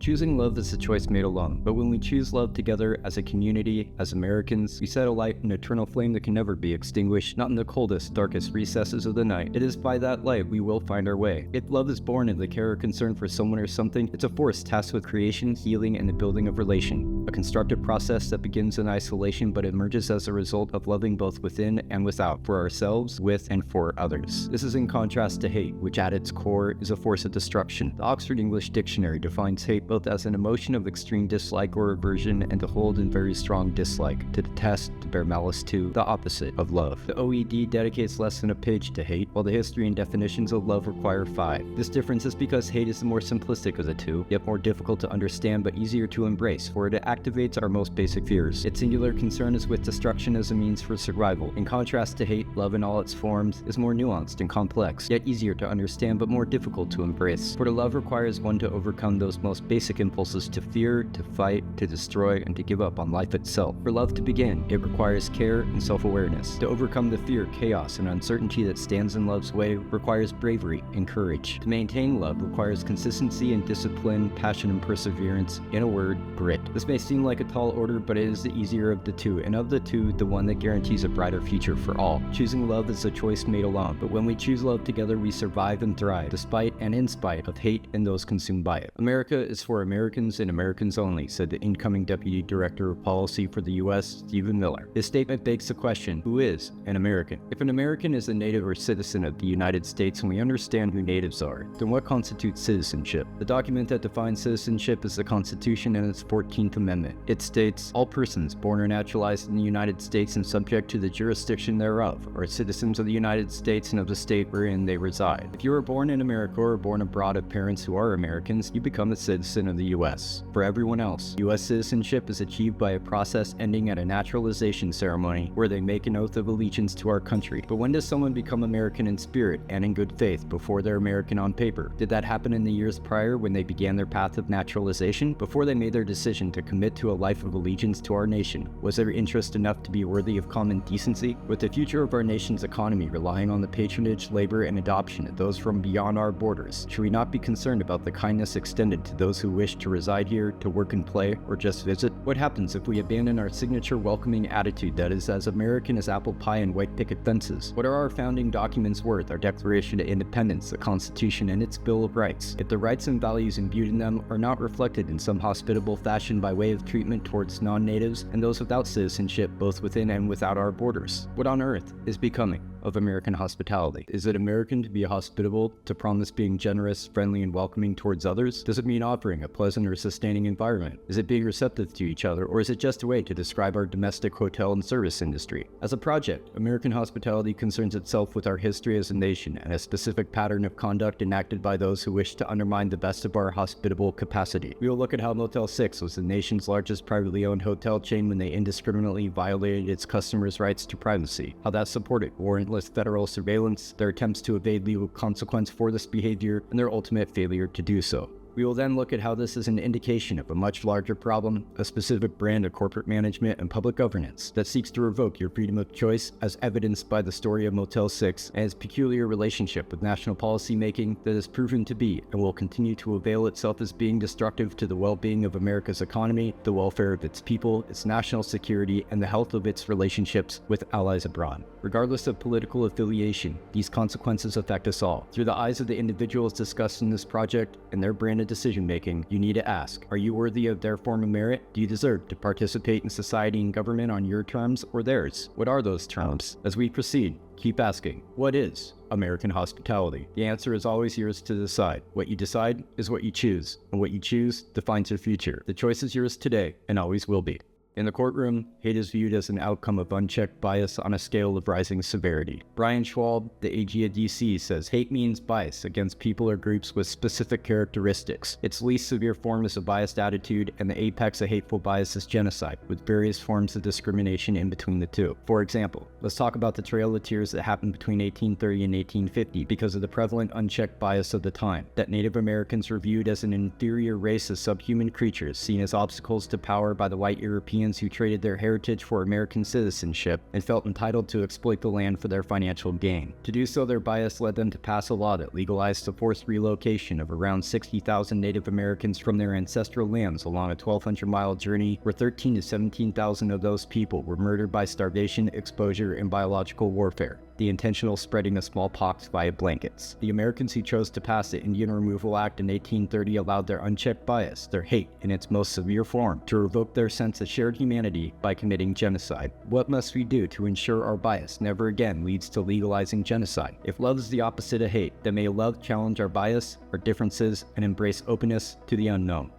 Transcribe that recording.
Choosing love is a choice made alone, but when we choose love together as a community, as Americans, we set alight an eternal flame that can never be extinguished, not in the coldest, darkest recesses of the night. It is by that light we will find our way. If love is born in the care or concern for someone or something, it's a force tasked with creation, healing, and the building of relation. A constructive process that begins in isolation but emerges as a result of loving both within and without, for ourselves, with, and for others. This is in contrast to hate, which at its core is a force of destruction. The Oxford English Dictionary defines hate both as an emotion of extreme dislike or aversion and to hold in very strong dislike, to detest, to bear malice to, the opposite of love. The OED dedicates less than a page to hate, while the history and definitions of love require 5. This difference is because hate is the more simplistic of the two, yet more difficult to understand but easier to embrace, for it activates our most basic fears. Its singular concern is with destruction as a means for survival. In contrast to hate, love in all its forms is more nuanced and complex, yet easier to understand but more difficult to embrace. For the love requires one to overcome those most basic impulses to fear, to fight, to destroy, and to give up on life itself. For love to begin, it requires care and self-awareness. To overcome the fear, chaos, and uncertainty that stands in love's way requires bravery and courage. To maintain love requires consistency and discipline, passion and perseverance. In a word, grit. This may seem like a tall order, but it is the easier of the two, and of the two, the one that guarantees a brighter future for all. Choosing love is a choice made alone, but when we choose love together, we survive and thrive, despite and in spite of hate and those consumed by it. America is for Americans and Americans only, said the incoming Deputy Director of Policy for the U.S., Stephen Miller. His statement begs the question, who is an American? If an American is a native or citizen of the United States, and we understand who natives are, then what constitutes citizenship? The document that defines citizenship is the Constitution and its 14th Amendment. It states, all persons born or naturalized in the United States and subject to the jurisdiction thereof are citizens of the United States and of the state wherein they reside. If you are born in America or born abroad of parents who are Americans, you become a citizen of the U.S. For everyone else, U.S. citizenship is achieved by a process ending at a naturalization ceremony where they make an oath of allegiance to our country. But when does someone become American in spirit and in good faith before they're American on paper? Did that happen in the years prior when they began their path of naturalization? Before they made their decision to commit to a life of allegiance to our nation, was their interest enough to be worthy of common decency? With the future of our nation's economy relying on the patronage, labor, and adoption of those from beyond our borders, should we not be concerned about the kindness extended to those who wish to reside here, to work and play, or just visit? What happens if we abandon our signature welcoming attitude that is as American as apple pie and white picket fences? What are our founding documents worth, our Declaration of Independence, the Constitution, and its Bill of Rights, if the rights and values imbued in them are not reflected in some hospitable fashion by way of treatment towards non-natives and those without citizenship both within and without our borders? What on earth is becoming of American hospitality? Is it American to be hospitable, to promise being generous, friendly, and welcoming towards others? Does it mean offering a pleasant or sustaining environment? Is it being receptive to each other, or is it just a way to describe our domestic hotel and service industry? As a project, American hospitality concerns itself with our history as a nation and a specific pattern of conduct enacted by those who wish to undermine the best of our hospitable capacity. We will look at how Motel 6 was the nation's largest privately owned hotel chain when they indiscriminately violated its customers' rights to privacy, how that supported warrantless federal surveillance, their attempts to evade legal consequence for this behavior, and their ultimate failure to do so. We will then look at how this is an indication of a much larger problem, a specific brand of corporate management and public governance that seeks to revoke your freedom of choice, as evidenced by the story of Motel 6 and its peculiar relationship with national policy making that is proven to be and will continue to avail itself as being destructive to the well-being of America's economy, the welfare of its people, its national security, and the health of its relationships with allies abroad. Regardless of political affiliation, these consequences affect us all. Through the eyes of the individuals discussed in this project and their brand of decision-making, you need to ask, are you worthy of their form of merit? Do you deserve to participate in society and government on your terms or theirs? What are those terms? As we proceed, keep asking, what is American hospitality? The answer is always yours to decide. What you decide is what you choose, and what you choose defines your future. The choice is yours today and always will be. In the courtroom, hate is viewed as an outcome of unchecked bias on a scale of rising severity. Brian Schwab, the AG of DC, says hate means bias against people or groups with specific characteristics. Its least severe form is a biased attitude, and the apex of hateful bias is genocide, with various forms of discrimination in between the two. For example, let's talk about the Trail of Tears that happened between 1830 and 1850 because of the prevalent unchecked bias of the time, that Native Americans were viewed as an inferior race of subhuman creatures seen as obstacles to power by the white Europeans aliens who traded their heritage for American citizenship and felt entitled to exploit the land for their financial gain. To do so, their bias led them to pass a law that legalized the forced relocation of around 60,000 Native Americans from their ancestral lands along a 1,200-mile journey, where 13,000 to 17,000 of those people were murdered by starvation, exposure, and biological warfare, the intentional spreading of smallpox via blankets. The Americans who chose to pass the Indian Removal Act in 1830 allowed their unchecked bias, their hate in its most severe form, to revoke their sense of shared humanity by committing genocide. What must we do to ensure our bias never again leads to legalizing genocide? If love is the opposite of hate, then may love challenge our bias, our differences, and embrace openness to the unknown.